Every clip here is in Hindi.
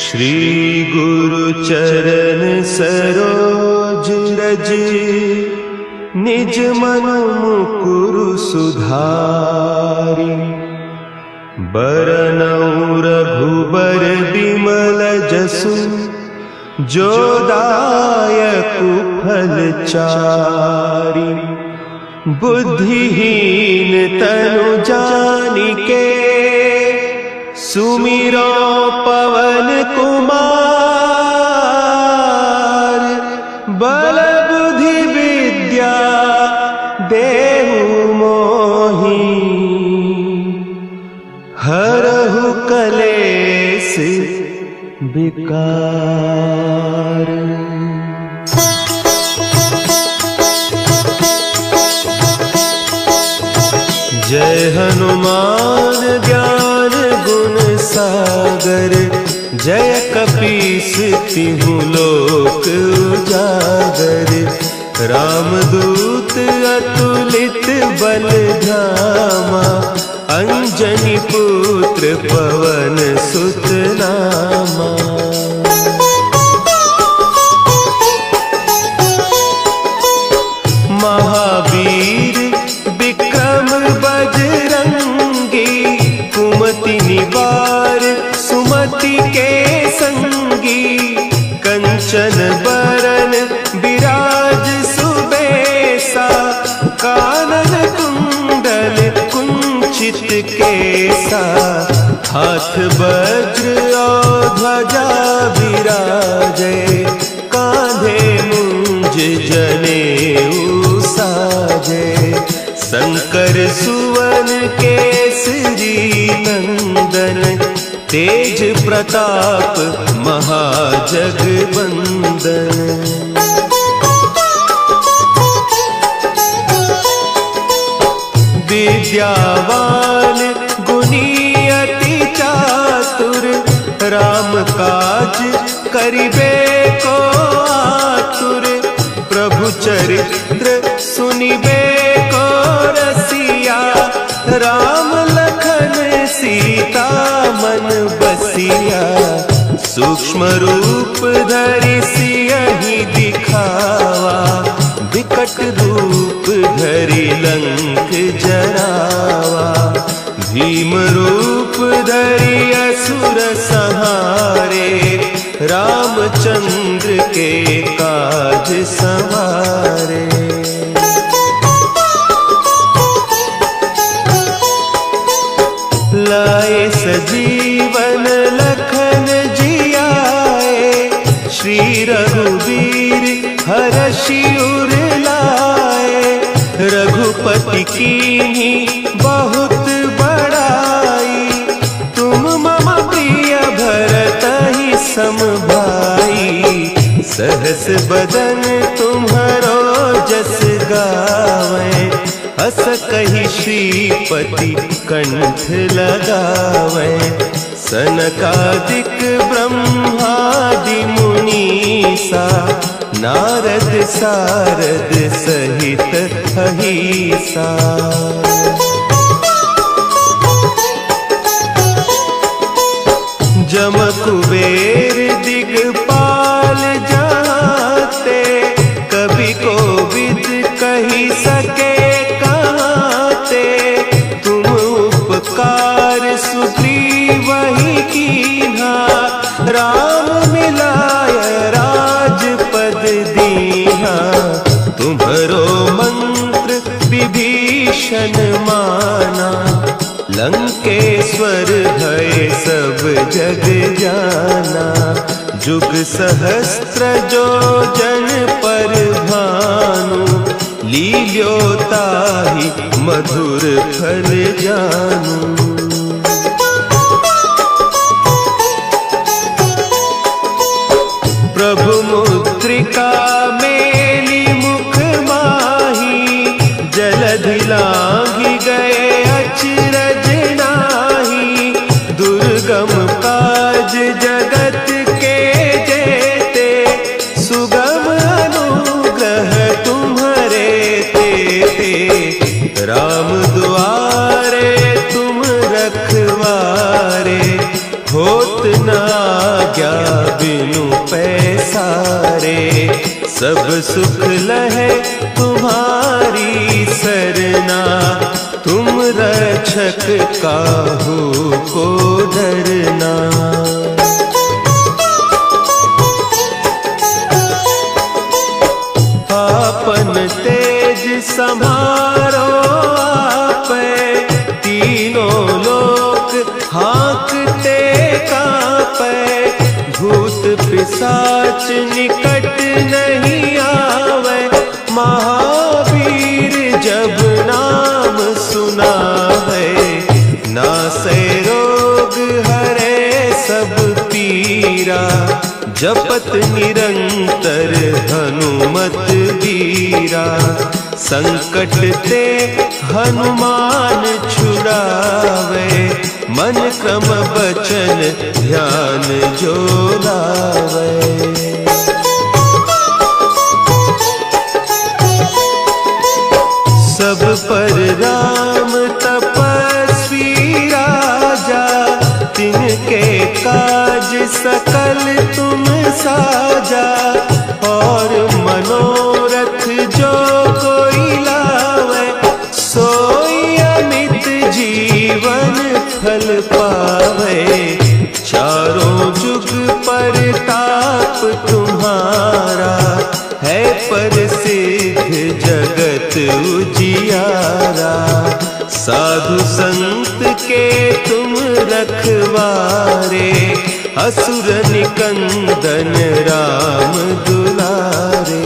श्री गुरु चरण सरोज रज, निज मन मुकुरु सुधारि। बरनउँ रघुबर बिमल जसु, जो दायकु फल चारि। बुद्धिहीन तनु जानिके, सुमिरो पवन कुमार। बल बुद्धि विद्या देहु मोहि, हरहु कलेस विकार। जय हनुमान ज्ञान गुण सागर, जय कपीस तिहु लोक उजागर। रामदूत अतुलित बल धामा, अंजनी पुत्र पवन सुत नामा। महावीर विक्रम बजरंगी, कुमति निवार सुमति के संगी। कंचन बरन विराज सुबेसा, कानन कुंडल कुंचित केसा। हाथ वज्र और ध्वजा विराजे, कांधे मुंज जनेऊ साजे। शंकर सुवन केसरी नंदन, तेज प्रताप महाजगवंदन। विद्यावान गुणी अति चातुर, राम काज करिबे को आतुर। प्रभु चरित्र सुनिबे को रसिया, राम लखन सीता मन बसिया। सूक्ष्म रूप धरि सियहि दिखावा, विकट रूप धरि लंक जरावा। भीम रूप धरि असुर संहारे, रामचंद्र के काज संवारे। लाए सजीवन लखन जियाए, श्री रघुवीर हरषि उर लाए। रघुपति कीन्ही बहुत बड़ाई, तुम मम प्रिय भरतहि सम भाई। सहस बदन तुम्हरो जस गावें, हस कहि श्रीपति कंठ लगावें। सनकादिक ब्रह्मादि मुनीसा, नारद सारद सहित अहीसा। जम कुबेर दिगपाल जाते, कवि कोविद कहि सके कहते। तुम उपकार सुग्रीवहि कीन्हा, राम मिलाय राजपद दीन्हा। तुम्हरो मंत्र विभीषण माना, लंकेश्वर भय सब जग जाना। जुग सहस्त्र जो जन पर भानु, लील्योताहि मधुर फल जानू। प्रभु मुद्रिका मेली मुख माही, जलधि लांघि गए अचरज नाही। दुर्गम काज जगत के जेते, सुगम अनुग्रह तुम्हरे तेते। राम दुआरे तुम रखवारे, होत न आज्ञा बिनु पैसारे, सब सुख लहे तुम्हारी सरना, तुम रक्षक काहू को डरना। आपन तेज संभारो आपे, तीनों लोक हाँकते कांपे, भूत पिशाच निकट नहीं आवे, महावीर जब नाम सुनावे, नासे रोग हरे सब पीरा, जपत निरंतर हनुमत बीरा, संकट ते हनुमान छुड़ावे, मन क्रम बचन ध्यान जो लावे। सब पर राम तपस्वी राजा, तिनके काज सकल तुम साजा, और मनोरथ जो कोई लावे, सोई अमित जीवन फल पावे, चारों जुग परताप तुम्हारा, है प्रसिद्ध जगत उजियारा, साधु संत के तुम रखवारे, असुर निकंदन राम दुलारे।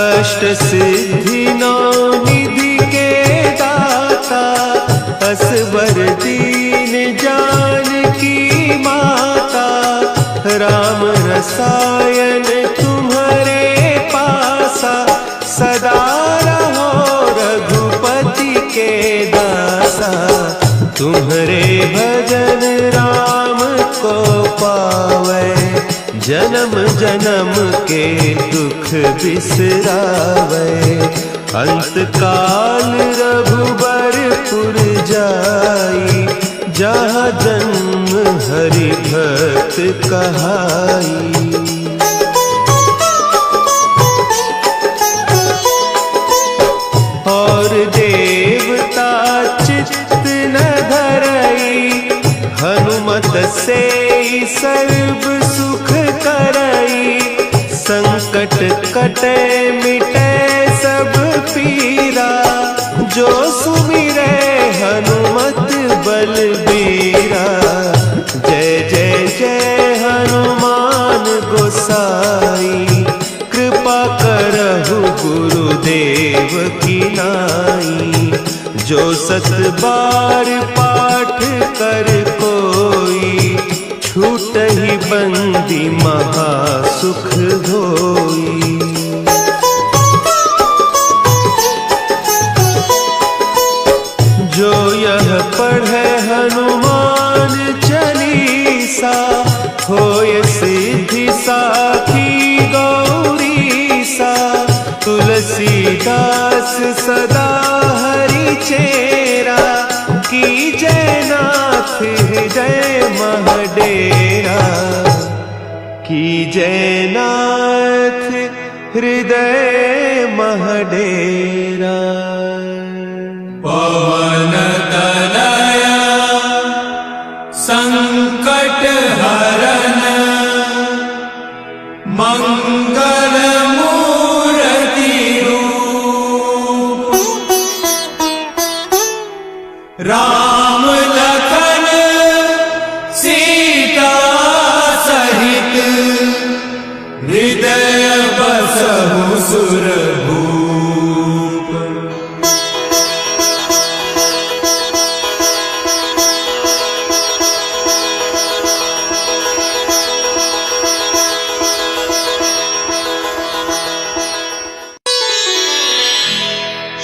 अष्ट सिद्धि नौ निधि के दाता, असवर दीन जानकी माता, राम रसायन तुम्हारे पासा, सदा रहो रघुपति के दासा, तुम्हारे भजन राम को पावे, जन्म जन्म के दुख बिसरावे, अंत काल रघुबरपुर जाई, जहाँ जन्म हरि भक्त कहाई। और देवता चित्त न धरई, हनुमत से सर्व सुख करई, संकट कटे मिटे सब पीरा, जो सुमिरे हनुमत बलबीरा, जय जय जय हनुमान गोसाई, कृपा करहु गुरुदेव की नाई, जो सत बार पाठ कर कोई, छूटहि बंदी महा सुख होई। जो यह पढ़े हनुमान चालीसा, होय सिद्धि साखी गौरीसा, तुलसीदास सदा हरि चेरा, की जयनाथ हृदय महडेरा, की जयनाथ हृदय महडेरा। पवन तनया संकट हरन, मंगल मूर्ति रूप, राम लखन सीता सहित, हृदय बसहु सुरभूप।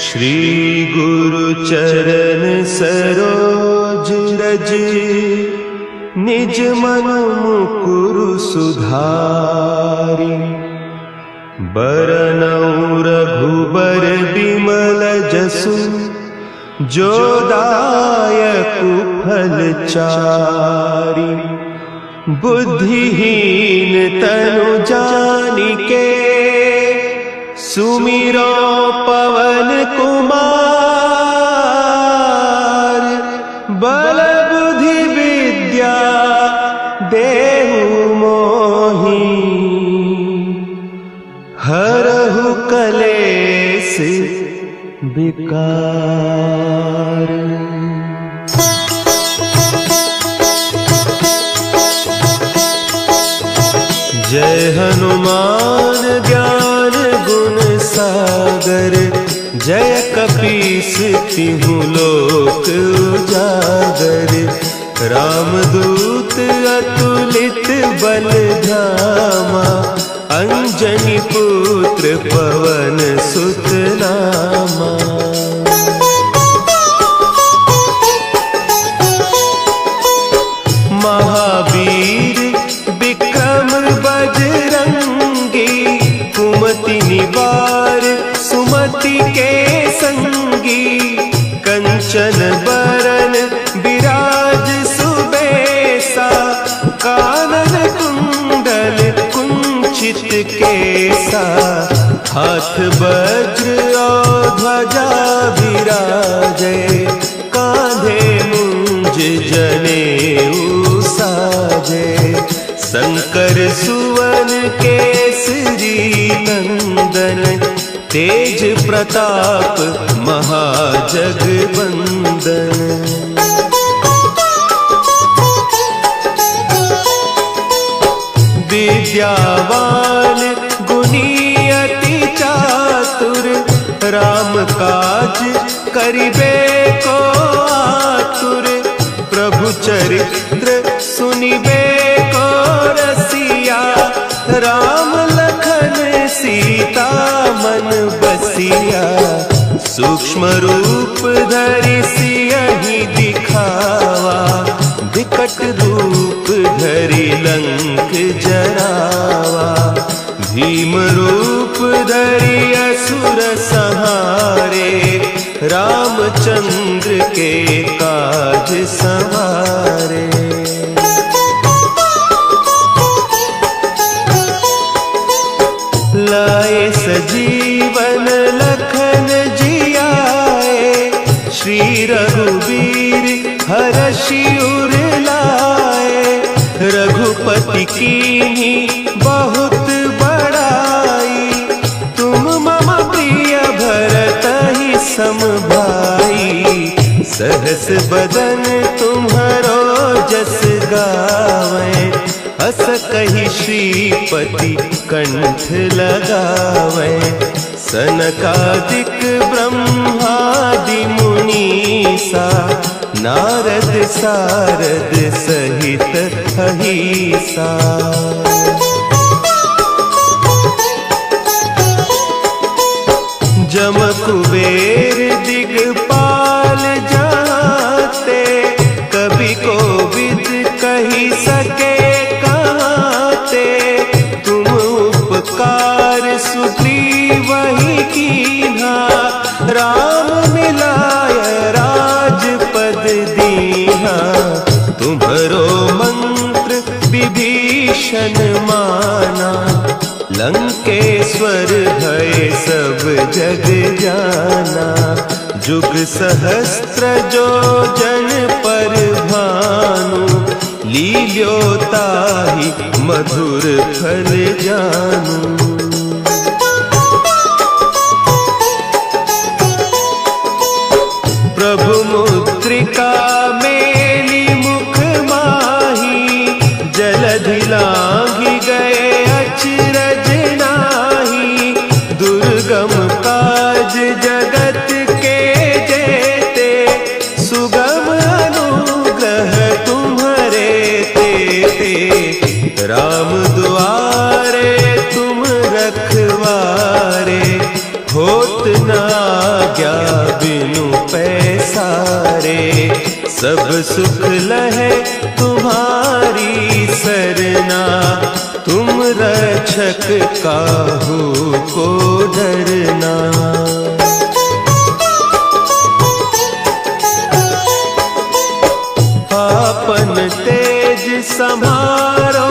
श्री गुरु चरण सरोज रज, निज मन मुकुरु सुधारि, बरनउँ रघुबर बिमल जसु, जो दायक फलचारी। बुद्धिहीन तनु जानिके सुमिरो पवन कुमार। बल बुद्धि विद्या देहु मोहि हरहु कलेस विकार। जय हनुमान ज्ञान गुण सागर। जय कपीस तिहु लोक उजागर। रामदूत अतुलित बल धामा। अंजनी पुत्र पवन सुत नामा। महावीर विक्रम बजरंगी। कुमति निवार सुमति के संगी। कंचन बरन विराज सुबेसा। कानन कुंडल कुंचित केसा। हाथ वज्र और ध्वजा विराजे। कांधे मुंज जनेऊ साजे। शंकर सुवन केसरी नंदन। तेज प्रताप महाजगवंदन। विद्यावान गुणी अति चातुर। राम काज करिबे को आतुर। प्रभु चरित्र सुनिबे को रसिया। राम लखन सीता मन बसिया। सूक्ष्म रूप धरि सियहि दिखावा। विकट रूप धरि लंक जरावा। भीम रूप धरि असुर संहारे। रामचंद्र के काज संवारे। लाए सजीवन लखन जियाए। श्री रघुवीर हरषि उर लाए। रघुपति कीन्ही बहुत बड़ाई। तुम मम प्रिय भरतहि सम भाई। सहस बदन तुम्हरो जस गावें। हस कहि श्रीपति कंठ लगावें। सनकादिक ब्रह्मादि मुनीसा। नारद सारद सहित अहीसा। जम कुबेर दिगपाल जाते। कवि कोविद कहि सके कहते। तुम उपकार सुग्रीवहि कीन्हा। राम मिलाय राजपद दीन्हा। तुम्हरो मंत्र विभीषण माना। लंकेश्वर भय सब जग जाना। जुग सहस्त्र जो जन पर भानु। लील्योताहि मधुर फल जानू। प्रभु मुद्रिका मेली मुख माही। जलधि लांघि गए अचरज नाही। दुर्गम काज जगत के जेते। सुगम अनुग्रह तुम्हरे तेते। राम दुआरे तुम रखवारे। होत न आज्ञा बिनु पैसारे। सब सुख लहे तुम्हारी सरना। तुम रक्षक काहू को डरना। सम्हारो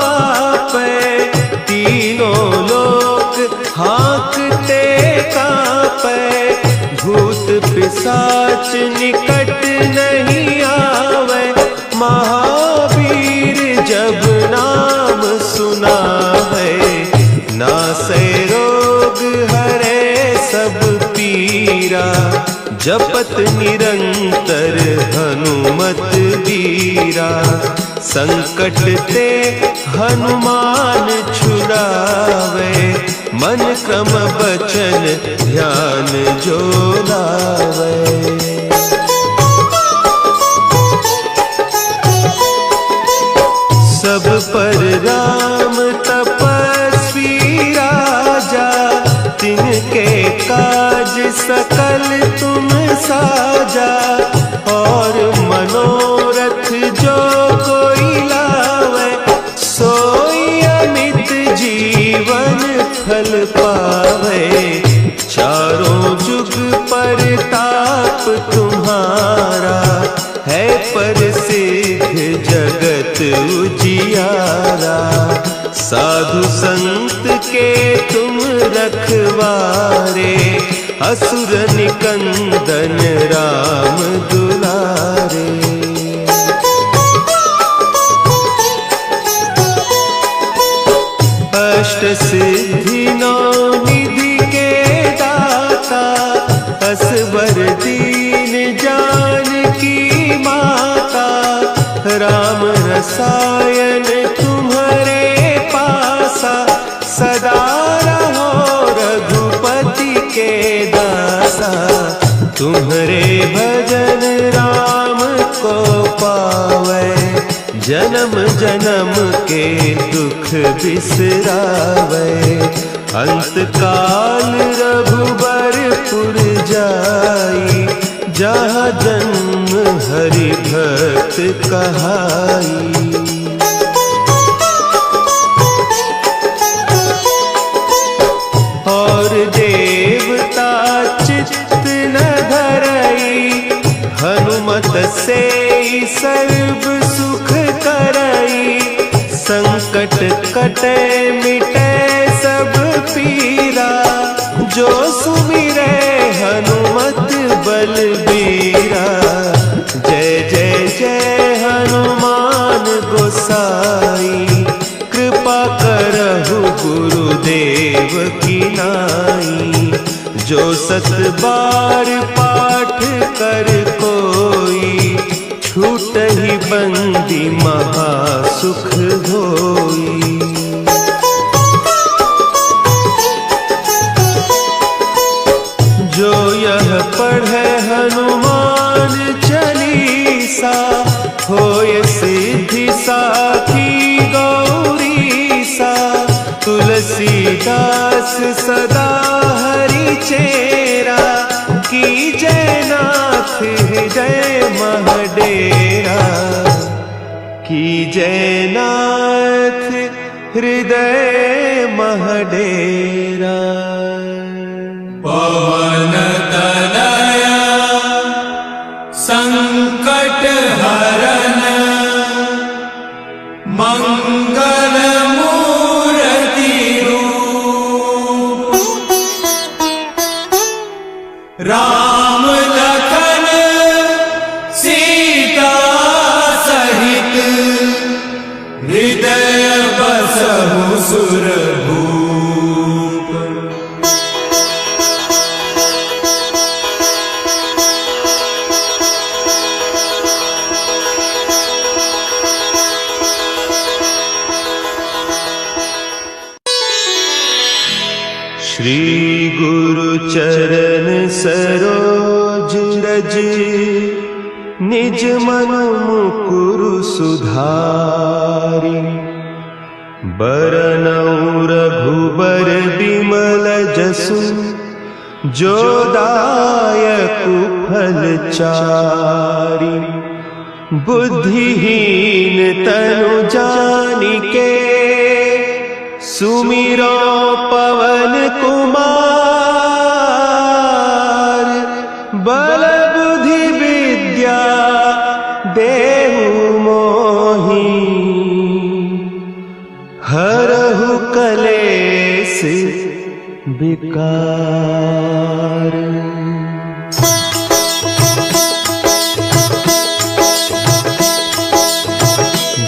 आपै, तीनों लोक हाँकते कांपै, भूत पिशाच निकट नहीं आवे, महावीर जब नाम सुनावे, नासै रोग हरे सब पीरा, जपत निरंतर हनुमत बीरा, संकट ते हनुमान छुड़ावे, मन क्रम बचन ध्यान जो लावे। सब पर राम तपस्वी राजा, तिनके काज सकल तुम साजा, और मनोरथ जो कोई लावे, सोई अमित जीवन फल पावे, चारों जुग परताप तुम्हारा, है प्रसिद्ध जगत उजियारा, साधु संत के तुम रखवारे, असुर निकंदन राम दुलारे। अष्ट सिद्धि नौ निधि के दाता, असवर दीन जानकी माता, राम रसायन तुम्हारे पासा, सदा रहो रघुपति के दासा, तुम्हारे भजन राम को पावे, जन्म जन्म के दुख बिसरावे, अंत काल रघुबरपुर जाई, जहाँ जन्म हरि भक्त कहाई। और देवता चित्त न धरई, हनुमत से सर्व सुख करई, संकट कटे मिटे सब पीरा, जो सुमिरे हनुमत बलबीरा, जय जय जय हनुमान गोसाई, कृपा करहु गुरुदेव की नाई, जो सत बार पाठ कर कोई, छूटहि बंदी महासुख होई। जो यह पढ़े हनुमान चालीसा, होय सिद्धि साखी गौरीसा, तुलसीदास सदा हरि चेरा, की जय नाथ हृदय महडेरा, की जय नाथ हृदय महडेरा। पवन तनया संकट हरन, मंगल मूर्ति रूप, राम लखन सीता सहित, हृदय बसहु सुरभूप। श्री गुरु चरण सरोज रज, निज मन मुकुरु सुधारि, बरनउँ रघुबर बिमल जसु, जो दायकु फल चारि, बुद्धिहीन तनु जानिके, सुमिरो पवन कुमार, बल बुद्धि विद्या देहु मोहि, विकार।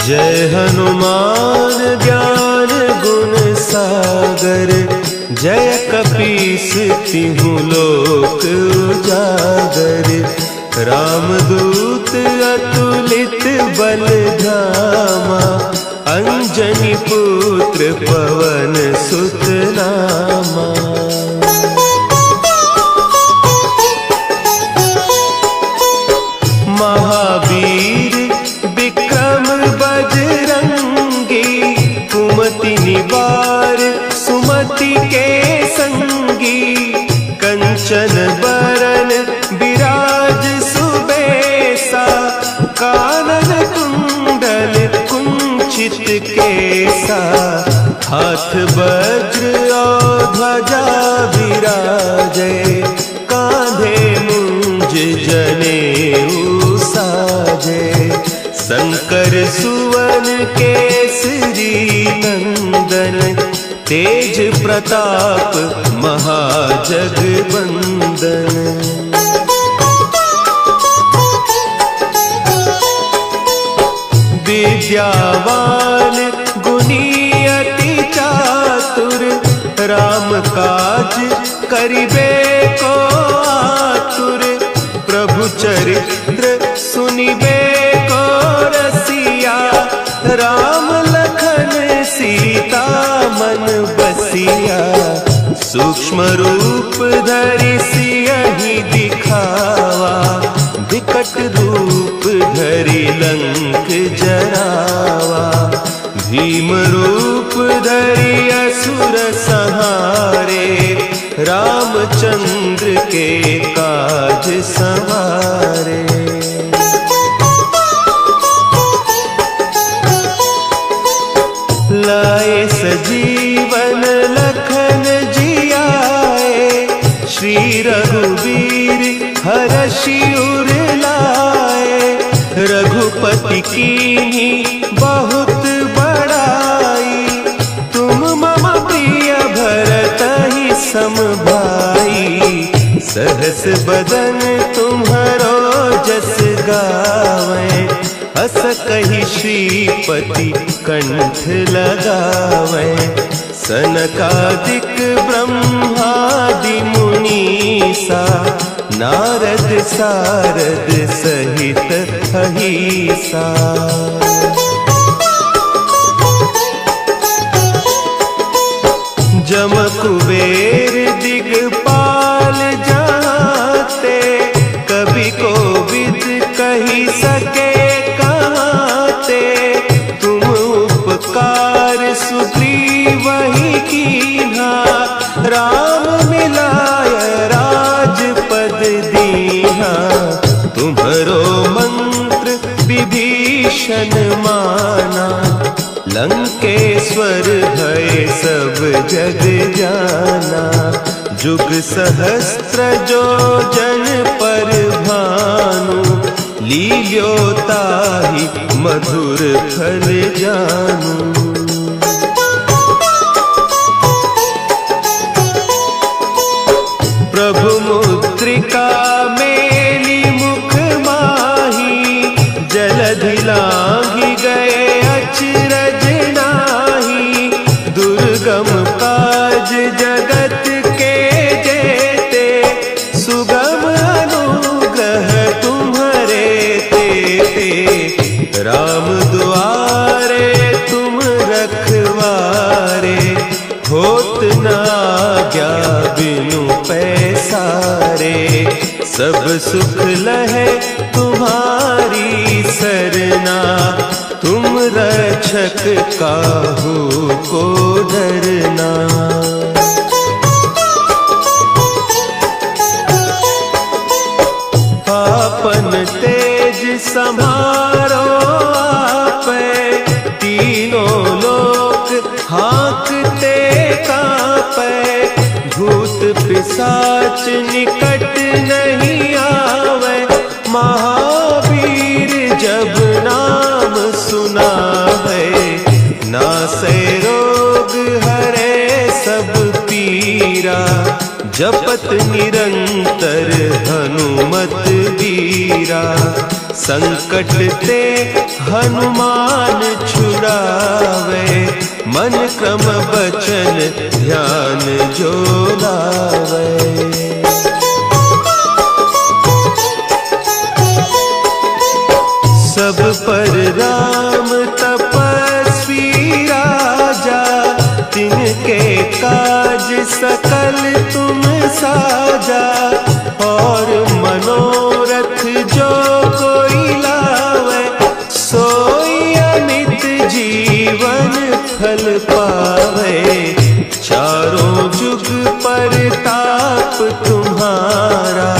जय हनुमान ज्ञान गुण सागर, जय कपीस तिहु लोक उजागर। रामदूत अतुलित बल धामा, अंजनी पुत्र पवन सुत नामा। महावीर विक्रम बजरंगी, कुमति निवार सुमति के संगी। कंचन बरन विराज सुबेसा, कानन कुंडल कुंचित केसा। हाथ वज्र और ध्वजा विराजे, कांधे मुंज जनेऊ साजे। शंकर सुवन केसरी नंदन, तेज प्रताप महाजगवंदन। विद्यावान गुणी अति चातुर, राम काज करिबे को आतुर। प्रभु चरित्र सुनिबे को रसिया, राम लखन सीता मन बसिया। सूक्ष्म रूप धरि सियहि दिखावा, विकट रूप धरि लंक जरावा। भीम रूप धरि असुर संहारे, रामचंद्र के काज संवारे। लाए सजीवन लखन जियाए, श्री रघुवीर हरषि उर लाए। रघुपति कीन्ही बहुत बड़ाई, तुम मम प्रिय भरतहि सम भाई। सहस बदन तुम्हरो जस गावें, हस कहि श्रीपति कंठ लगावें। सनकादिक ब्रह्मादि मुनीसा, नारद सारद सहित अहीसा। जम कुबेर दिगपाल जाते, कवि कोविद कही सके कहते। तुम उपकार सुग्रीवहि कीन्हा, राम मिलाय राजपद दीन्हा। तुम्हरो मंत्र विभीषण माना, लंकेश्वर भय सब जग जाना। जुग सहस्त्र जो जन पर भानु, लील्यो ताहि मधुर फल जानू। प्रभु मुद्रिका मेली मुख माही, जलधि लांघि गए अचरज नाही। दुर्गम काज जगत के जेते, सुगम अनुग्रह तुम्हरे तेते। राम दुआरे तुम रखवारे, होत न आज्ञा बिनु पैसारे। सब सुख लहे तुम्हारी सरना, तुम रक्षक काहू को डरना। आपन तेज समारो आपे, तीनों लोक हाँकते कांपे। भूत पिशाच निकट नहीं आवे, महावीर जब नाम सुनावे। नासै रोग हरे सब पीरा, जपत निरंतर हनुमत वीरा, संकट ते हनुमान छुड़ावे, मन क्रम बचन ध्यान जो लावे। सब पर राम तपस्वी राजा, तिनके काज सकल तुम साजा, और मनोरथ जो कोई लावे, सोई अमित जीवन फल पावे। चारों जुग परताप तुम्हारा,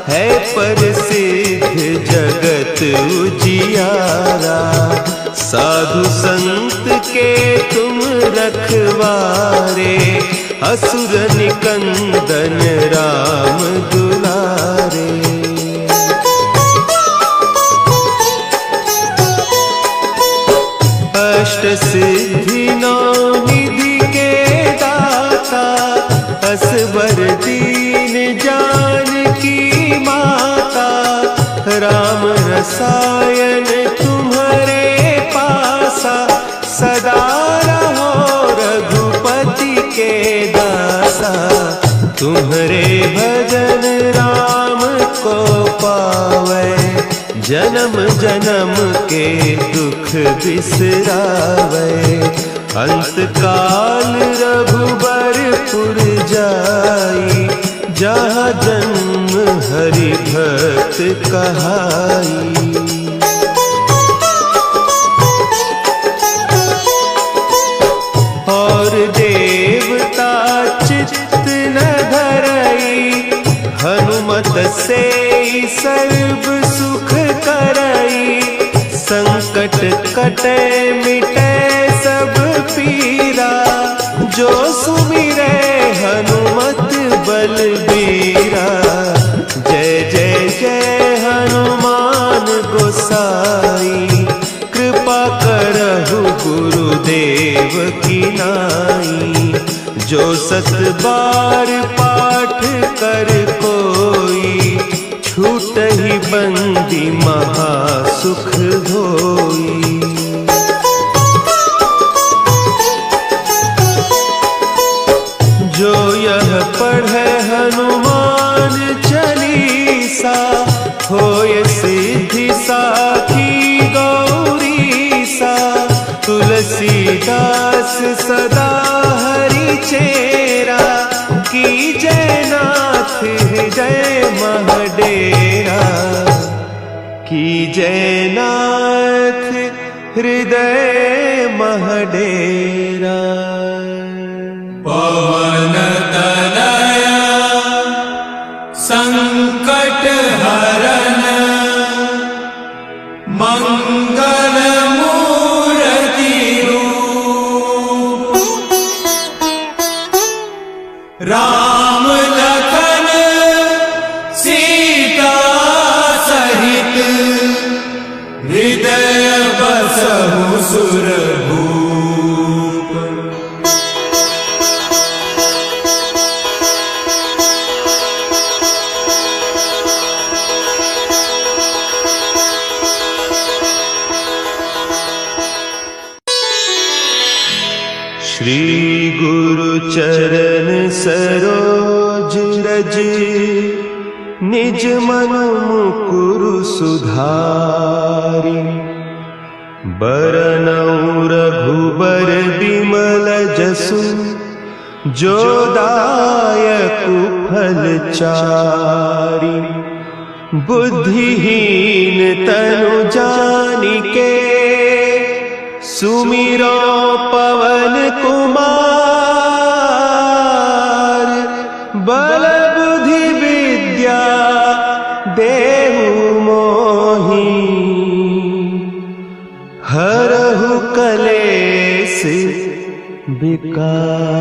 है प्रसिद्ध जगत उजियारा। साधु संत के तुम रखवारे, असुर निकंदन राम दुलारे। अष्ट सिद्धि नौ निधि के दाता, असवर दीन जानकी माता। राम रसायन तुम्हारे पासा, सदा रहो रघुपति के दासा। तुम्हारे भजन राम को पावे, जन्म जन्म के दुख बिसरावे। अंत काल रघुबरपुर जाई, जहाँ जन्म हरि भक्त कहाई। और देवता चित्त न धरई, हनुमत से सर्व सुख करई। संकट कटे मिटे सब पीरा, जो सुमिरे हनुमत बलबीरा। जय जय जय हनुमान गोसाई, कृपा करहु गुरुदेव की नाई। जो सत बार पाठ कर कोई, छूटहि बंदी महासुख होई। जो यह पढ़े हनुमान चालीसा, होय सिद्धि साखी गौरीसा। तुलसीदास सदा हरि चेरा, की जय नाथ हृदय महडेरा। की जय नाथ हृदय महडेरा। पवन तनया संकट हरन, मंगल मूर्ति रूप। राम लखन सीता सहित, हृदय बसहु सुरभूप। श्री गुरु चरण सरोज रज, निज मनु मुकुरु सुधारि। बरनउँ रघुबर बिमल जसु, जो दायकु फल चारि। बुद्धिहीन तनु जानिके, सुमिरो पवन कुमार। बल बुद्धि विद्या देहु मोहि, हरहु कलेस विकार।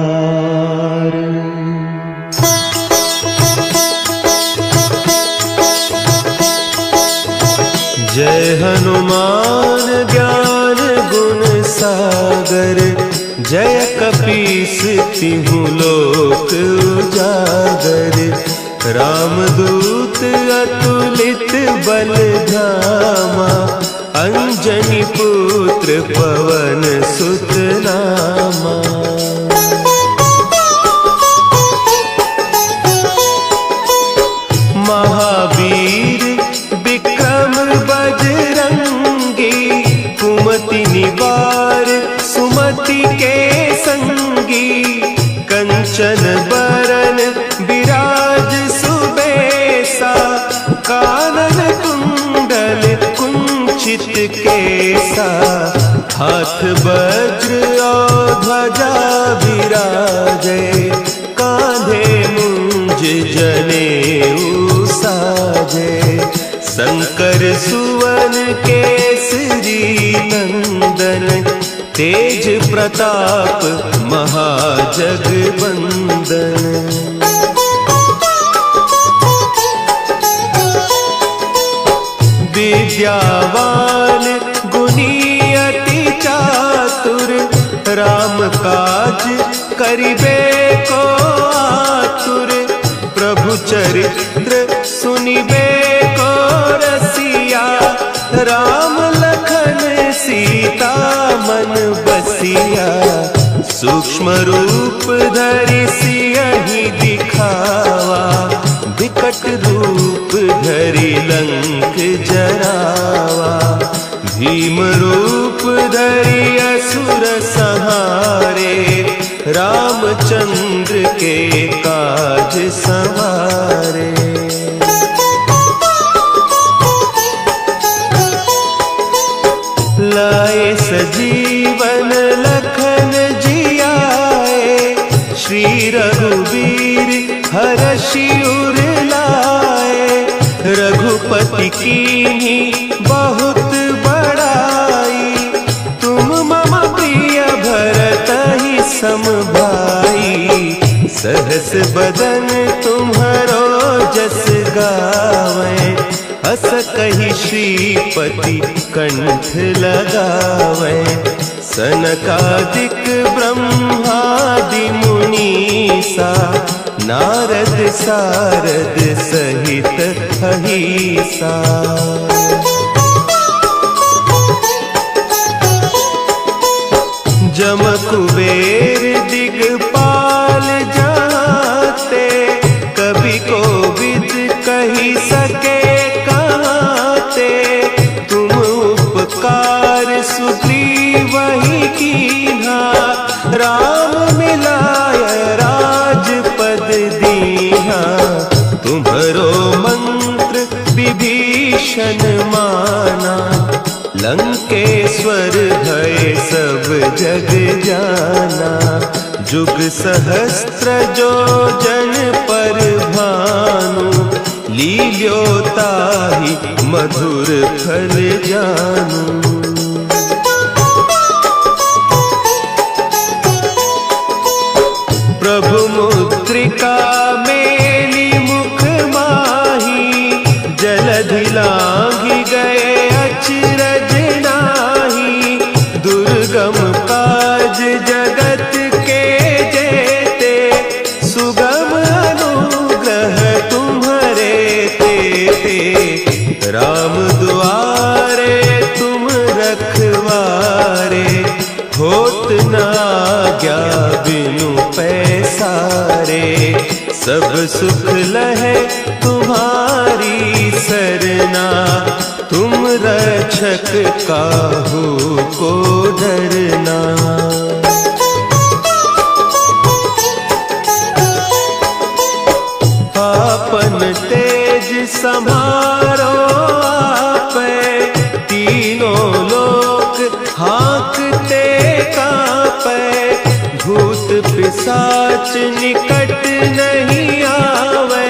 जय हनुमान ज्ञान गुण सागर, जय कपीस तिहु लोक उजागर। रामदूत अतुलित बल धामा, अंजनी पुत्र पवन सुत नामा। महावीर विक्रम बजरंगी, कुमति निवार सुमति के संगी। कंचन बरन विराज सुबेसा, कानन कुंडल कुंचित केसा। हाथ वज्र और ध्वजा विराजे, कांधे मुंज जनेऊ साजे। शंकर सुवन केसरी नंदन, तेज प्रताप महाजगवंदन। विद्यावान गुणी अति चातुर, राम काज करिबे को आतुर। प्रभु चरित्र सुनिबे को रसिया, राम लखन सीता मन बसिया। सूक्ष्म रूप धरि सियहि दिखावा, विकट रूप धरि लंक जरावा। भीम रूप धरि असुर संहारे, रामचंद्र के काज संवारे। लाए सजीवन लखन जियाए, श्री रघुवीर हरषि उर लाए। रघुपति कीन्ही बहुत बड़ाई, तुम मम प्रिय भरतहि सम भाई। सहस बदन तुम्हरो जस गावें, हस कहि श्रीपति कंठ लगावें। सनकादिक ब्रह्मादि मुनीसा, नारद सारद सहित अहीसा। जम कुबेर दिगपाल जाते, कवि कोविद कही सके कहते। तुम उपकार सुग्रीवहि कीन्हा, राम मिलाय राजपद दीन्हा। तुम्हरो मंत्र विभीषण माना, लंकेश्वर भय सब जग जाना। जुग सहस्त्र जो जन पर भानु, लील्योताहि मधुर फल जानू। प्रभु मुद्रिका मेली मुख माही, जलधि लांघि गए अचरज नाही। दुर्गम काज जगत के जेते, सुगम अनुग्रह तुम्हरे तेते। राम दुआरे तुम रखवारे, होत न आज्ञा बिनु पैसारे। सब सुख लहे तुम्हारी सरना, तुम रक्षक काहू को डरना। आपन तेज समारो आपै, तीनों लोक हाँकते कांपै। भूत पिशाच निकट नहीं आवे,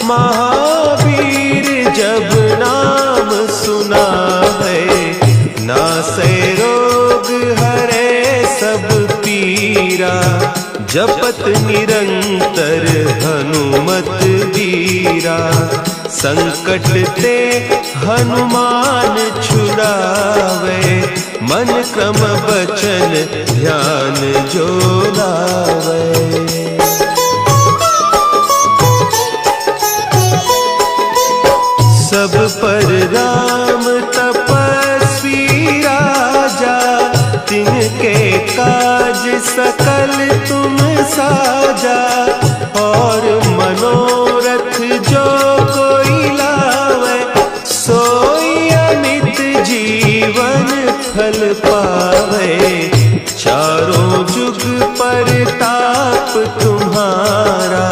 महावीर जब नाम सुना है। नासै रोग हरे सब पीरा, जपत निरंतर हनुमत वीरा। संकट ते हनुमान छुड़ावे, मन क्रम बचन ध्यान जो लावे। सब पर राम तपस्वी राजा, तिनके काज सकल तुम साजा। और मनोरथ जो कोई लावे, सोई अमित जीवन फल पावे। चारों जुग पर ताप तुम्हारा,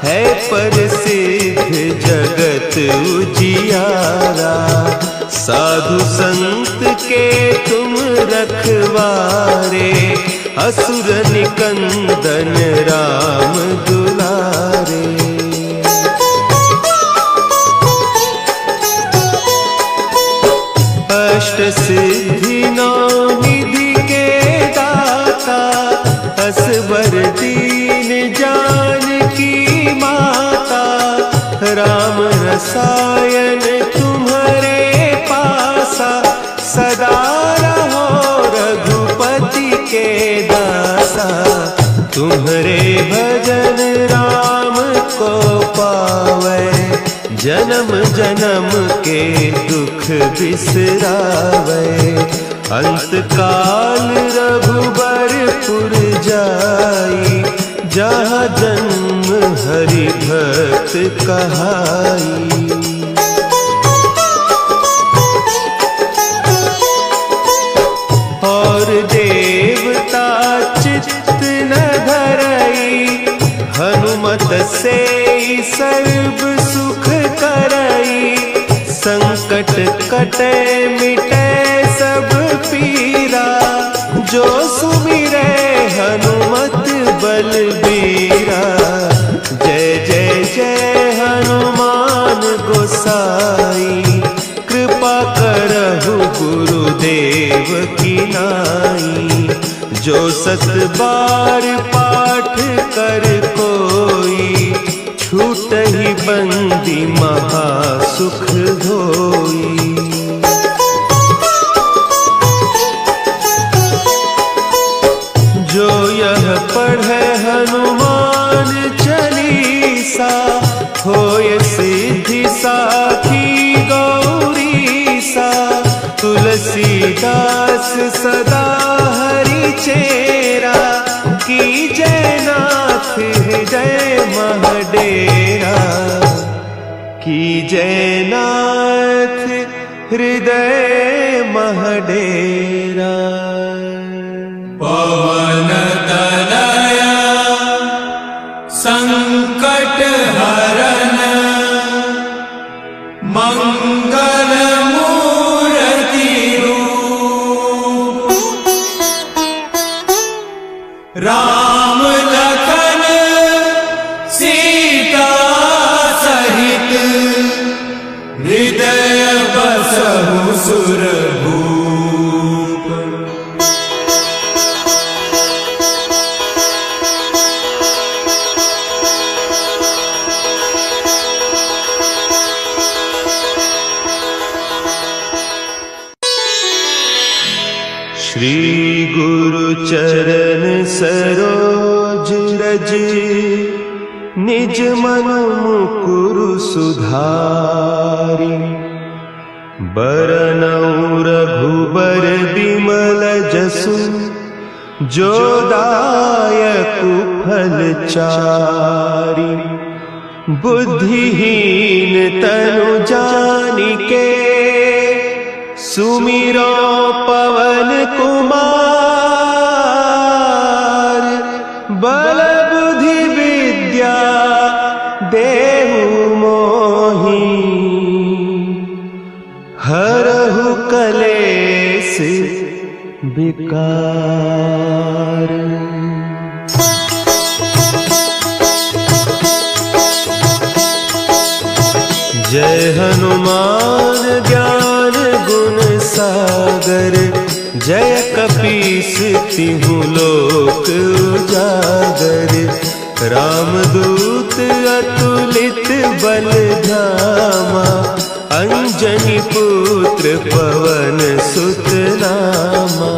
है प्रसिद्ध जगत उजियारा। साधु संत के तुम रखवारे, असुर निकंदन राम दुलारे। अष्ट सिद्धि नौ निधि के दाता, असवर दीन जानकी माता। राम रसायन तुम्हारे पासा, सदा रहो रघुपति के दासा। तुम्हारे भजन राम को पावे, जन्म जन्म के दुख बिसरावे। अंत काल रघुबरपुर जाई, जहाँ जन्म हरि भक्त कहाई। और देवता चित्त न धरई, हनुमत से सर्व सुख करई। संकट कटे मिटे सब पीरा, जो सुमिरे हनुमत बलबीरा। जय जय जय हनुमान गोसाई, कृपा करहु गुरुदेव की नाई। जो सत बार पाठ कर कोई, छूटहि बंदी महासुख होई। जो यह पढ़े हनुमान चालीसा, होय सिद्धि साखी गौरीसा। तुलसीदास सदा हरि चेरा, की जय नाथ हृदय महडेरा। की जय नाथ हृदय महडेरा। पवन तनया संकट हरन, मंगल मूर्ति रूप। राम लखन सीता सहित, हृदय बसहु सुरभूप। श्री गुरु चरण सरोज रज, निज मन मुकुरु सुधारि। बरनउँ रघुबर बिमल जसु, जो दायकु फल चारि। बुद्धिहीन तनु जानिके, सुमिरो पवन कुमार। बल बुद्धि विद्या देहु मोहि, हरहु कलेस विकार। जय हनुमान ज्ञान गुण सागर, जय कपीस तिहु लोक उजागर। रामदूत अतुलित बल धामा, अंजनी पुत्र पवन सुत नामा।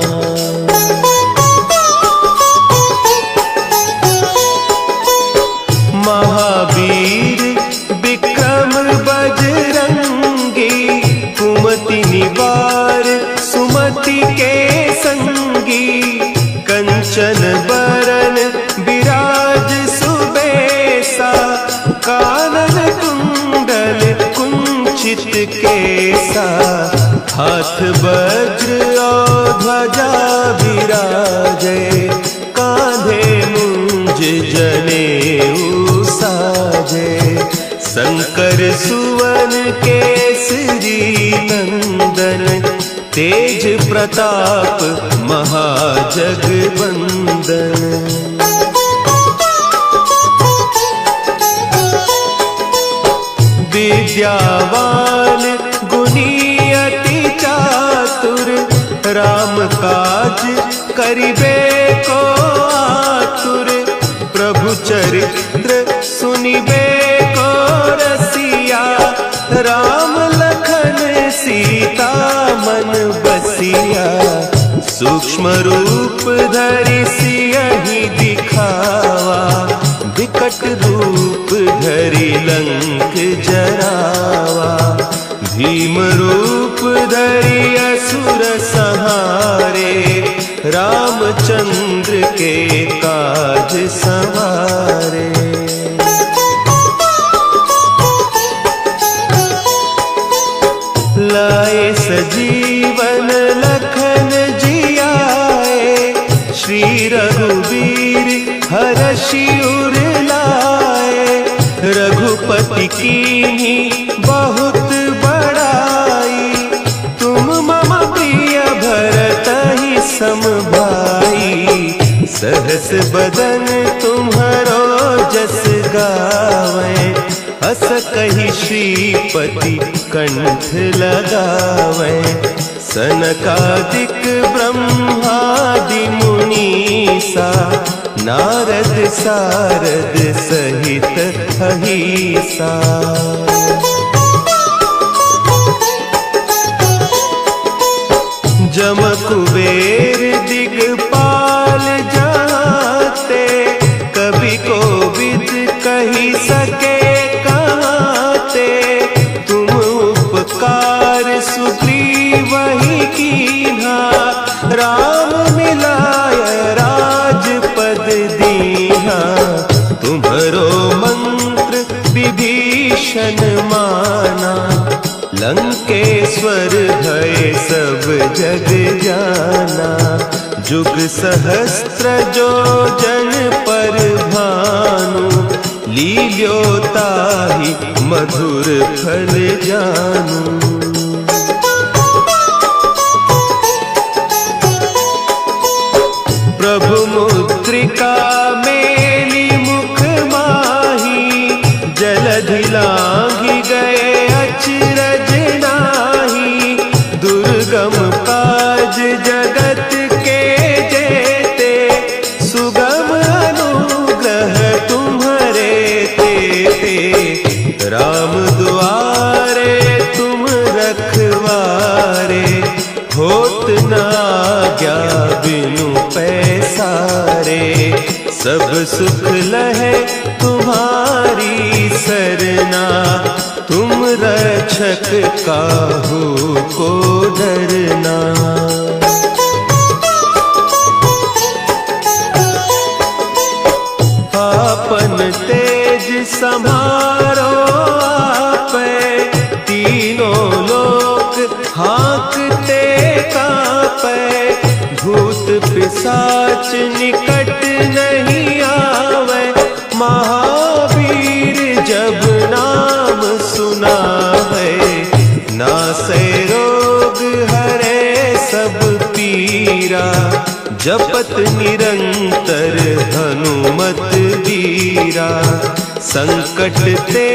महावीर विक्रम बजरंगी, सुमति के संगी कंचन बरन विराज सुबेसा कानन कुंडल कुंचित केसा हाथ वज्र और ध्वजा विराजे कांधे मुंज जनेऊ साजे शंकर सुवन केसरी नंदन तेज प्रताप महाजगवंदन। विद्यावान गुणी अति चातुर राम काज करिबे को आतुर प्रभु चरित्र सुनिबे को रसिया राम लखन सीता मन बसिया सूक्ष्म रूप धरि सियहि दिखावा विकट रूप धरि लंक जरावा भीम रूप धरि असुर संहारे रामचंद्र के काज संवारे। लाए सजीवन लखन जियाए श्री रघुवीर हरषि उर लाए रघुपति कीन्ही बहुत बड़ाई तुम मम प्रिय भरतहि सम भाई सहस बदन तुम्हरो जस गावे अस कहि श्रीपति कंठ लगावे सनकादिक ब्रह्मादि मुनीसा नारद सारद सहित अहिसा। जम कुबेर दिगपाल जाते कवि कोविद कही सके कहते तुम उपकार सुग्रीवहि कीन्हा राम मिलाय राजपद दीन्हा तुम्हरो मंत्र विभीषण माना लंकेश्वर भय सब जग जाना जुग सहस्त्र जो जन पर भानु लील्यो ताहि मधुर फल जानू। प्रभु मुद्रिका मेली मुख माही जलधि लांघि गए अचरज नाही दुर्गम काज जगत के जेते सुगम अनुग्रह तुम्हारे तेते राम दुआरे तुम रखवारे होत न आज्ञा बिनु पैसारे सब सुख लहे तुम्हारी सरना तुम रक्षक काहू को डरना। आपन तेज समारो आपे तीनों लोक हाँकते कापे भूत पिशाच निकट नहीं आवे महावीर जब नाम सुना है नासे रोग हरे सब पीरा जपत निरंतर हनुमत वीरा संकट ते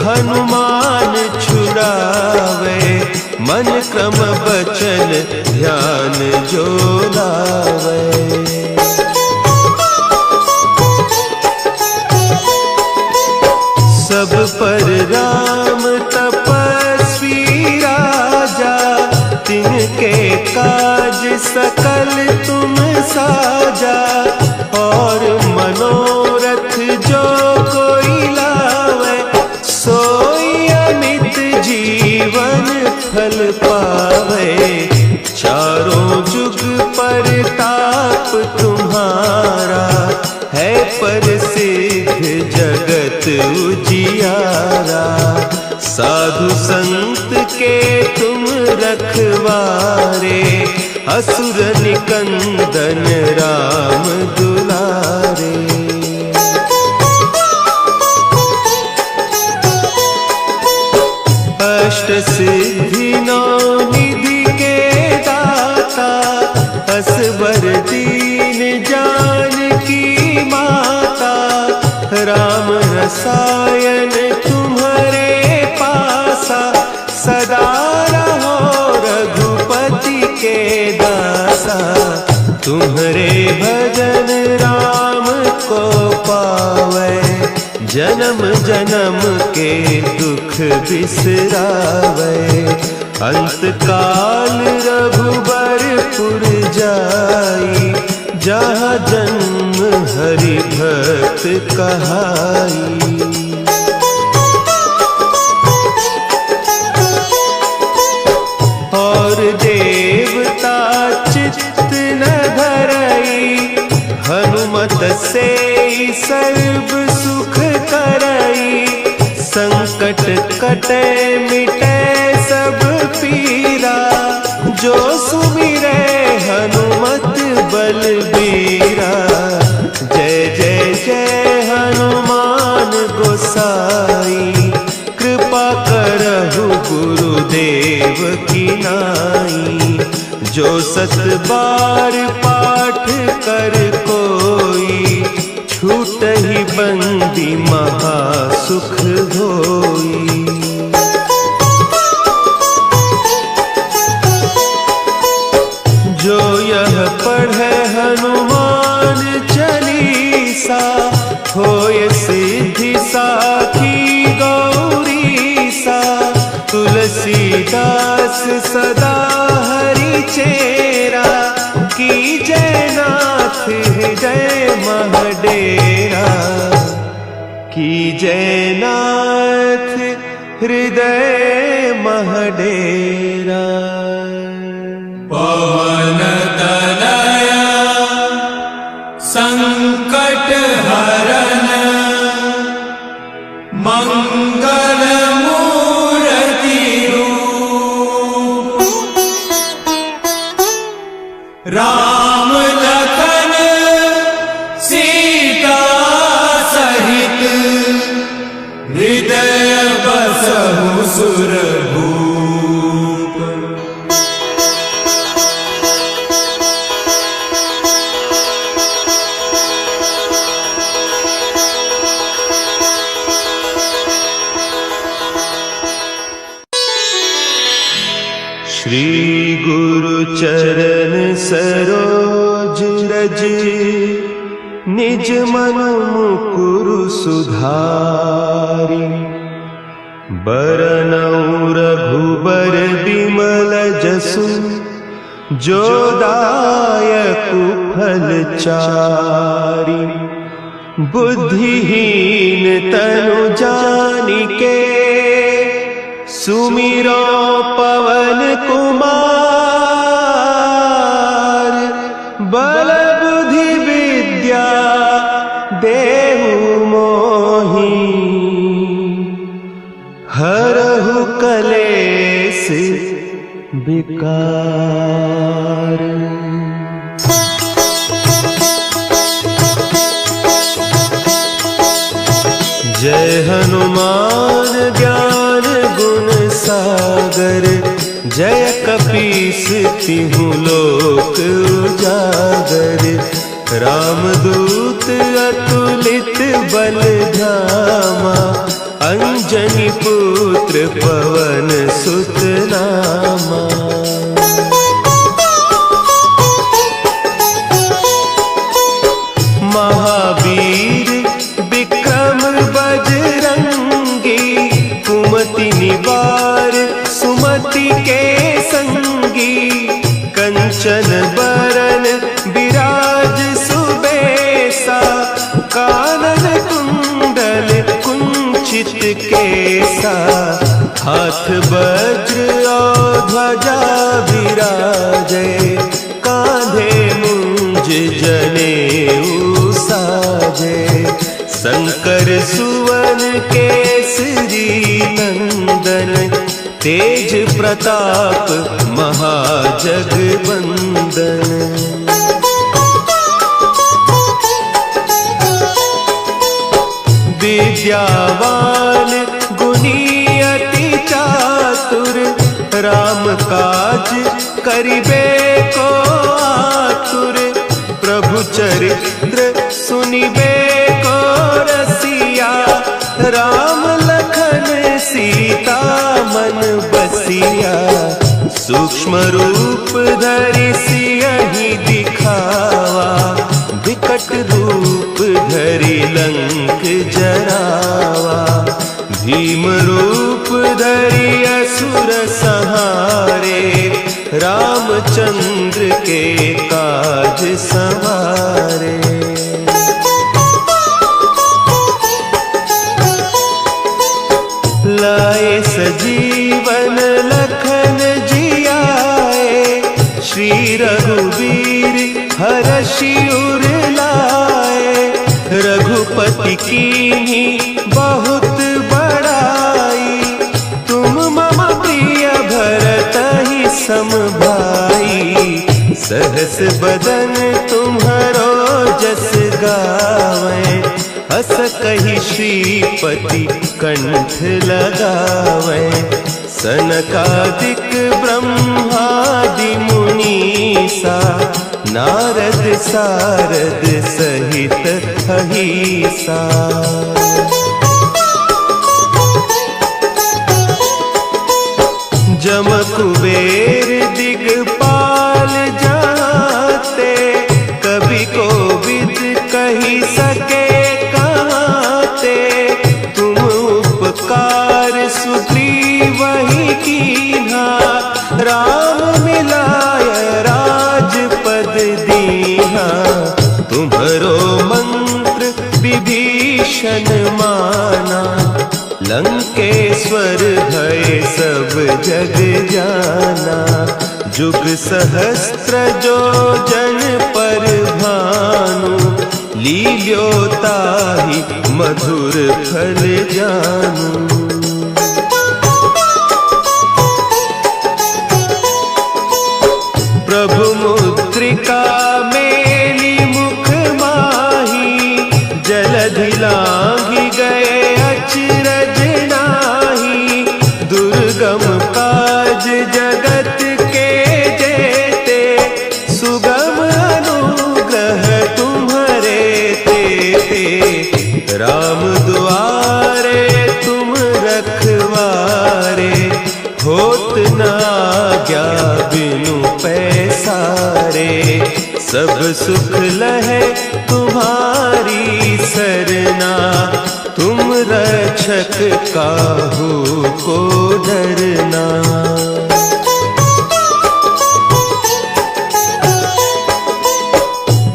हनुमान छुड़ावे मन क्रम बचन ध्यान जो लावे। सब पर राम तपस्वी राजा तिनके काज सकल तुम साजा और मनोरथ जो कोई लावे सोई अमित जीवन फल पावे चारों संत के तुम रखवारे, असुर निकंदन राम दुलारे। अष्ट सिद्धि नौ निधि के दाता, असबर दीन जानकी माता, राम रसायन तुम्हारे पासा, सदा रहो रघुपति के दासा। तुम्हारे भजन राम को पावे, जन्म जन्म के दुख बिसरावे। अंत काल रघुबरपुर जाई, जहाँ जन्म हरि भक्त कहाई। और देवता चित्त न धरई, हनुमत से सर्व सुख करई। संकट कटे मिटे सब पीरा, जो सुमिरे हनुमत बलबीरा। जय जय जय हनुमान गोसाई, कृपा करहु गुरुदेव की नाई। जो सत बार पाठ कर कोई, छूटहि बंदी महा सुख होई। जो यह पढ़े हनुमान चालीसा, होय सिद्धि साखी गौरीसा। तुलसीदास सदा हरि चेरा, की जय नाथ हृदय महडेरा। की जय नाथ हृदय महडेरा। पवन तनया संकट हरन, मंगल मूर्ति रूप। राम लखन सीता सहित, हृदय बसहु सुरभूप। श्री गुरु चरण सरोज रज, निज मन मुकुरु सुधारि। बरनउँ रघुबर बिमल जसु, जो दायकु फल चारि। बुद्धिहीन तनु जानिके, सुमिरो पवन कुमार। बल बुद्धि विद्या देहु मोहि, हरहु कलेस विकार। जय हनुमान ज्ञान गुण सागर, जय कपीस तिहु लोक उजागर। रामदूत अतुलित बल धामा, अंजनी पुत्र पवन सुत नामा। महावीर विक्रम बजरंगी, कुमति निवार सुमति के संगी। कंचन बरन विराज सुबेसा, कानन कुंडल कुंचित केसा। हाथ वज्र और ध्वजा विराजे, कांधे मुंज जनेऊ साजे। संकर सुवन केसरी नंदन, तेज प्रताप महाजगबंदन। विद्यावान गुणी अति चातुर, राम काज करिबे को आतुर। प्रभु चरित्र सुनिबे को रसिया, राम लखन सीता मन बसिया। सूक्ष्म रूप धरि सियहि दिखावा, विकट रूप धरि लंक जरावा। भीम रूप धरि असुर संहारे, रामचंद्र के काज संवारे। लाए सजीवन लखन जियाए, श्री रघुवीर हरषि उर लाए। रघुपति कीन्ही बहुत बड़ाई, तुम मम प्रिय भरतहि सम भाई। सहस बदन तुम्हरो जस गावें, हस कहि श्रीपति कंठ लगावें। सनकादिक ब्रह्मादि मुनीसा, नारद सारद सहित अहीसा। जम कुबेर दिगपाल जाते, कवि कोविद कही सके कहते। तुम उपकार सुग्रीवहि कीन्हा, राम मिलाय राजपद दीन्हा। तुम्हरो मंत्र विभीषण माना, लंकेश्वर भय सब जग जाना। जुग सहस्त्र जो जन पर भानु, लील्योताहि मधुर फल जानू। प्रभु मुद्रिका मेली मुख माही, जलधि लांघि गए अचरज नाही। दुर्गम काज जगत के जेते, सुगम अनुग्रह तुम्हरे तेते। राम दुआरे तुम रखवारे, होत न आज्ञा बिनु पैसारे। सब सुख लहे तुम्हारी सरना, तुम रक्षक काहू को डरना।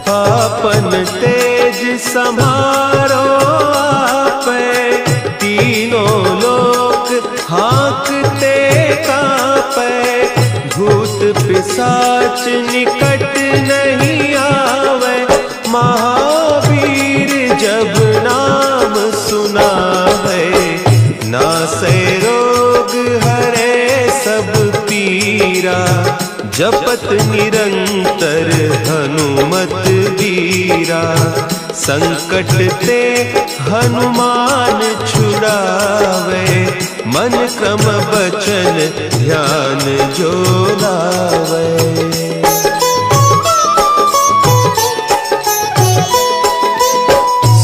आपन तेज समारो आपे, तीनों लोक हाँकते कांपे। भूत पिशाच निकट नहीं आवे, महावीर जब नाम सुनावे। नासै रोग हरे सब पीरा, जपत निरंतर हनुमत वीरा। संकट ते हनुमान छुड़ावे, मन क्रम बचन ध्यान जो लावे।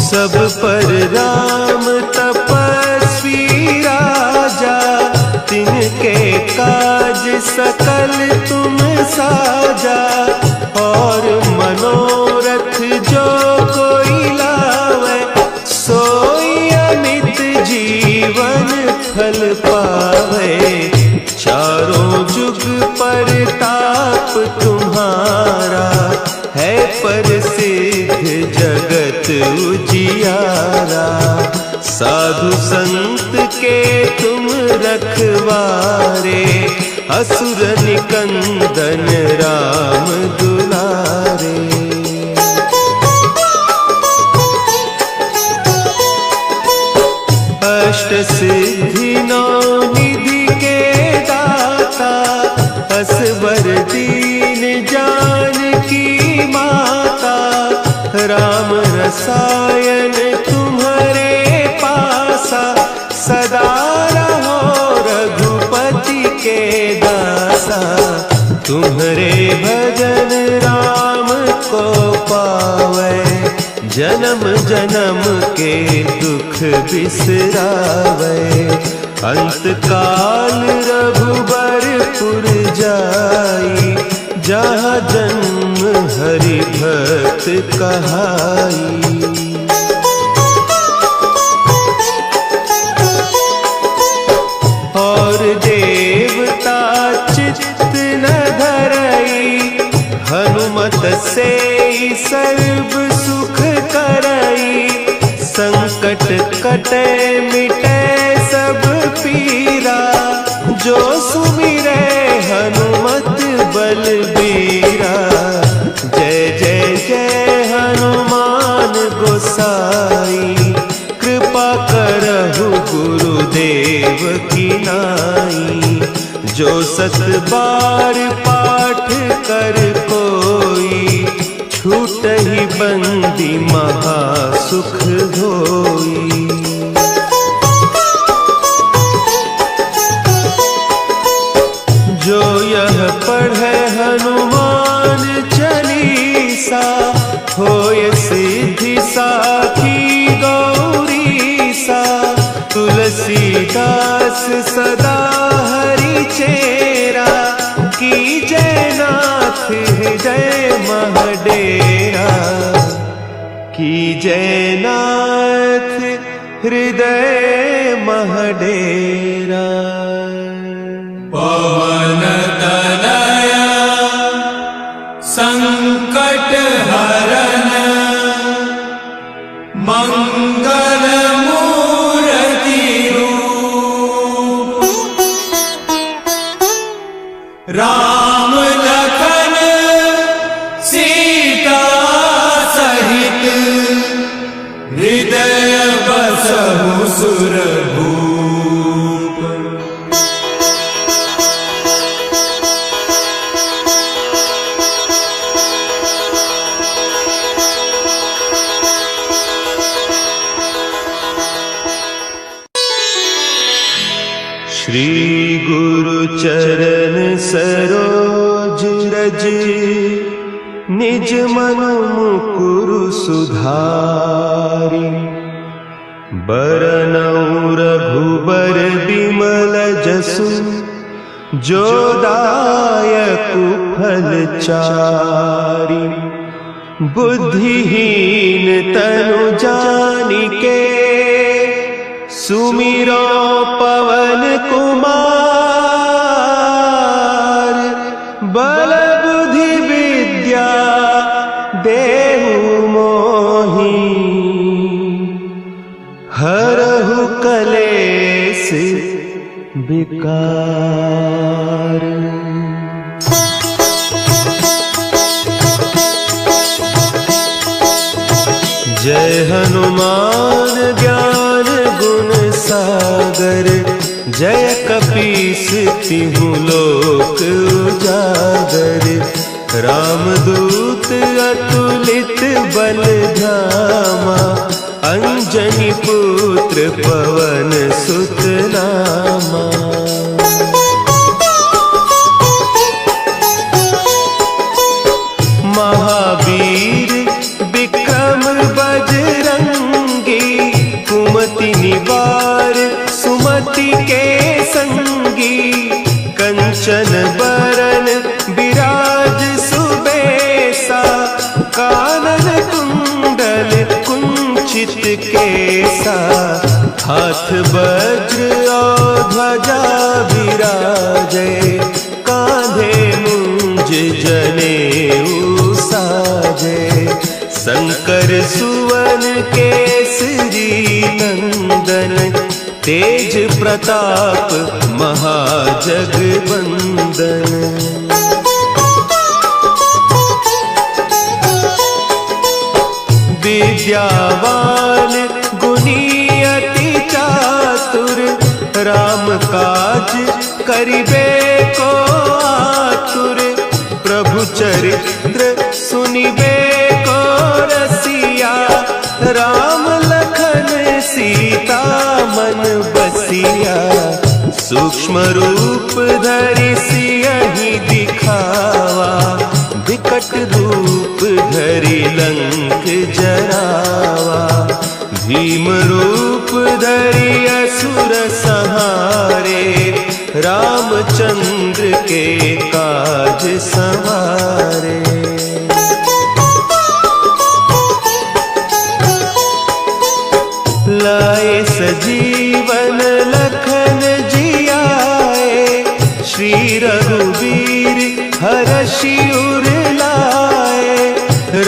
सब पर राम तपस्वी राजा, तिनके काज सकल तुम साजा। और मनोरथ जो कोई लावे, सोई अमित जीवन फल पावे। चारों जुग परताप तुम्हारा, है प्रसिद्ध जगत उजियारा। साधु संत के तुम रखवारे, असुर निकंदन राम दुलारे। अष्ट सिद्धि नौ निधि के असबर दीन जानकी माता, राम रसायन तुम्हारे पासा, सदा रहो रघुपति के दासा। तुम्हारे भजन राम को पावै, जन्म जन्म के दुख बिसरावै। अंत काल रघुबरपुर जाई, जहाँ जन्म हरि भक्त कहाई। और देवता चित्त न धरई, हनुमत से सर्व सुख करई। संकट कटे मिटे सब पीरा, जो सुमिरै हनुमत बलबीरा। जय जय जय हनुमान गोसाई, कृपा करहु गुरुदेव की नाई। जो सत बार पाठ कर कोई, छूटहि बंदी महासुख होई। जो यह पढ़े हनुमान चालीसा, होय सिद्धि साखी गौरीसा। तुलसीदास सदा हरि चेरा, कीजय नाथ हृदय महडेरा। कीजय नाथ हृदय महडेरा। पवन तनया संकट हरन, मंगल मूर्ति रूप। राम लखन सीता सहित, हृदय बसहु सुरभूप। श्री गुरु चरण सरोज रज, निज मन मुकुरु सुधारि। बरनउँ रघुबर बिमल जसु, जो दायकु फल चारि। बुद्धिहीन तनु जानिके, सुमिरो पवन कुमार। बल बुद्धि विद्या देहु मोहि, हरहु कलेस विकार। जय हनुमान ज्ञान गुण सागर, जय कपीस तिहु लोक उजागर। रामदूत अतुलित बल धामा, अंजनी पुत्र पवन सुत नामा। महावीर विक्रम बजरंगी, कुमति निवार सुमति के संगी। कंचन बरन विराज सुबेसा, कानन कुंडल कुंचित केसा। हाथ वज्र और ध्वजा विराजे, कांधे मुंज जनेऊ साजे। शंकर सुवन केसरी नंदन, तेज प्रताप महाजगवंदन। विद्यावान गुणी अति चातुर, राम काज करिबे को सूक्ष्म रूप धरि सियहि दिखावा, विकट रूप धरि लंक जरावा। भीम रूप धरि असुर संहारे, रामचंद्र के काज संवारे। लाए सजीवन लखन जियाए, श्री रघुवीर हरषि उर लाए।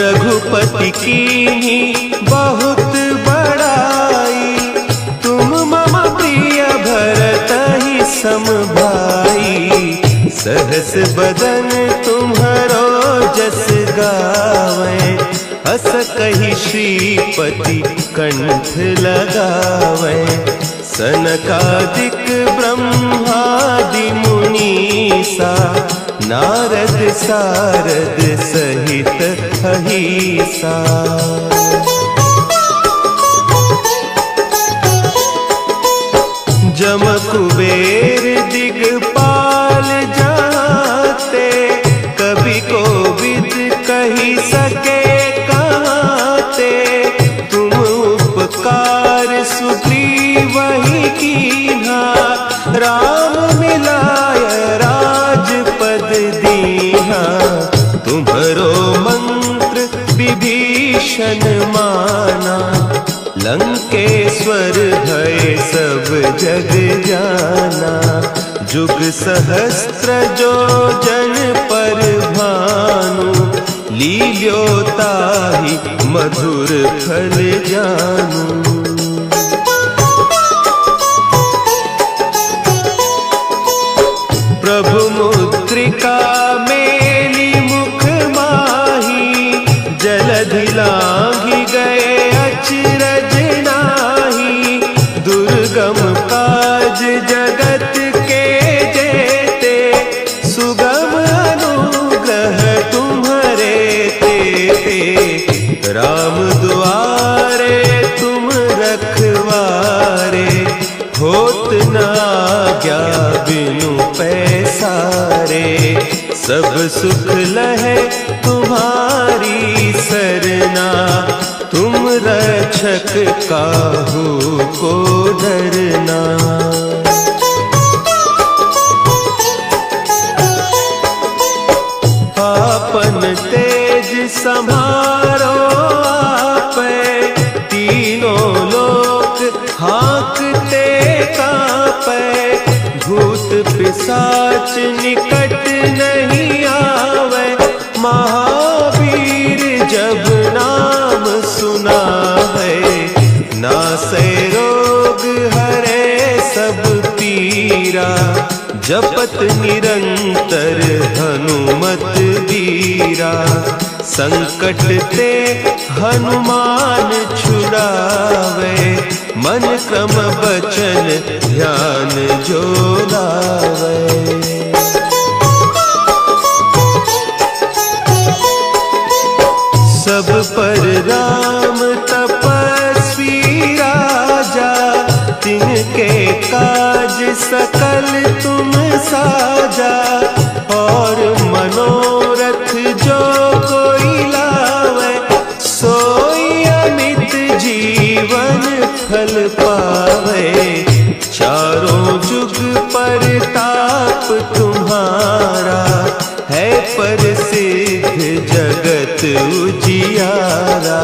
रघुपति कीन्ही बहुत बड़ाई, तुम मम प्रिय भरतहि सम भाई। सहस बदन तुम्हरो जस गावें, हस कहि श्रीपति कंठ लगावें। सनकादिक ब्रह्मादि मुनीसा, नारद सारद सहित अहीसा। जम कुबेर दिगपाल जाते, कवि कोविद कही सके कहते। तुम उपकार सुग्रीवहि कीन्हा, राम मिलाय राजपद दीन्हा। तुम्हरो मंत्र विभीषण माना, लंकेश्वर भय सब जग जाना। जुग सहस्त्र जो जन पर भानु, लील्योताहि मधुर फल जानू। प्रभु मुद्रिका मेली मुख माही, जलधि लांघि गए अचरज नाही। दुर्गम काज जगत के जेते, सुगम अनुग्रह तुम्हरे तेते। राम दुआरे तुम रखवारे, होत न आज्ञा बिनु पैसारे। सब सुख लहे तुम्हारी सरना, तुम रक्षक काहू को डरना। आपन तेज संभारो आपे, तीनों लोक हाँकते कांपे। भूत पिशाच निकट नहीं आवे, महावीर जब नाम सुना है। नासै रोग हरे सब पीरा, जपत निरंतर हनुमत बीरा। संकट ते हनुमान छुड़ावे, मन क्रम बचन ध्यान जो लावे। सब पर राम तपस्वी राजा, तिनके काज सकल तुम साजा। और मनोरथ जो कोई लावे, सोई अमित जीवन फल पावे। चारों जुग परताप तुम्हारा, है प्रसिद्ध जगत उजियारा।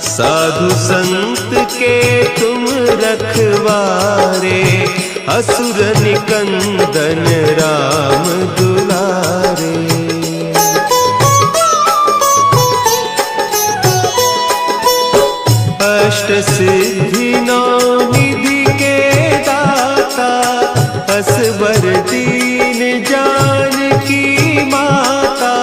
साधु संत के तुम रखवारे, असुर निकंदन राम दुलारे। अष्ट सिद्धि नौ निधि के दाता, असवर दीन जानकी माता।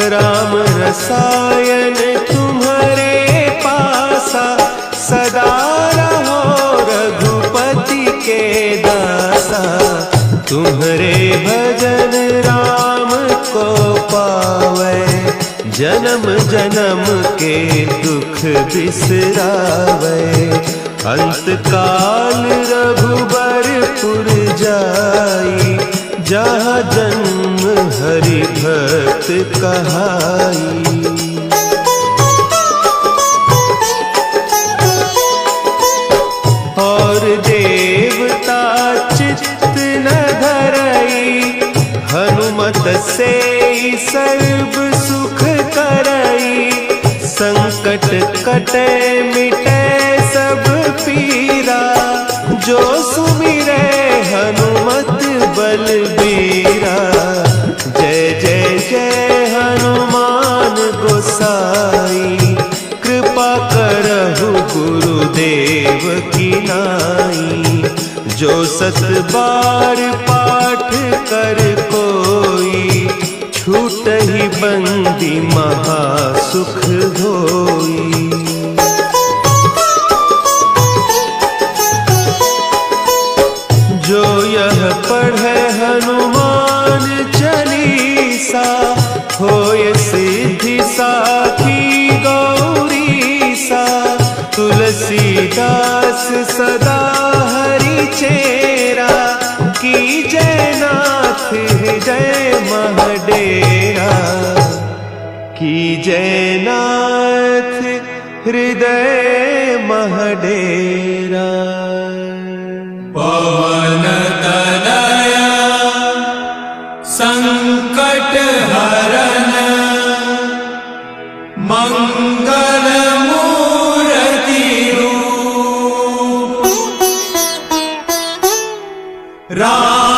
राम रसायन तुम्हारे पासा, सदा रहो रघुपति के दासा। तुम्हारे भजन राम को पावे, जन्म जन्म के दुख बिसरावे। अंत काल रघुबर पुर जाई, जहाँ जन्म हरि भक्त कहाई। और देवता चित्त न धरई, हनुमत से सर्व सुख करई। संकट कटे मिटे सब पीरा, जो सुमिरे हनुमत बलबीरा। जय जय जय हनुमान गोसाई, कृपा करहु गुरुदेव की नाई। जो सत बार पाठ कर कोई, छूटहि बंदी महासुख होई। जो यह पढ़े हनुमान चालीसा, होय सिद्धि साखी गौरीसा। तुलसीदास सदा हरि चेरा, की जय नाथ हृदय महडेरा। की जय नाथ हृदय महडेरा। पवन तनया संकट हरन, मंगल मूर्ति रूप। राम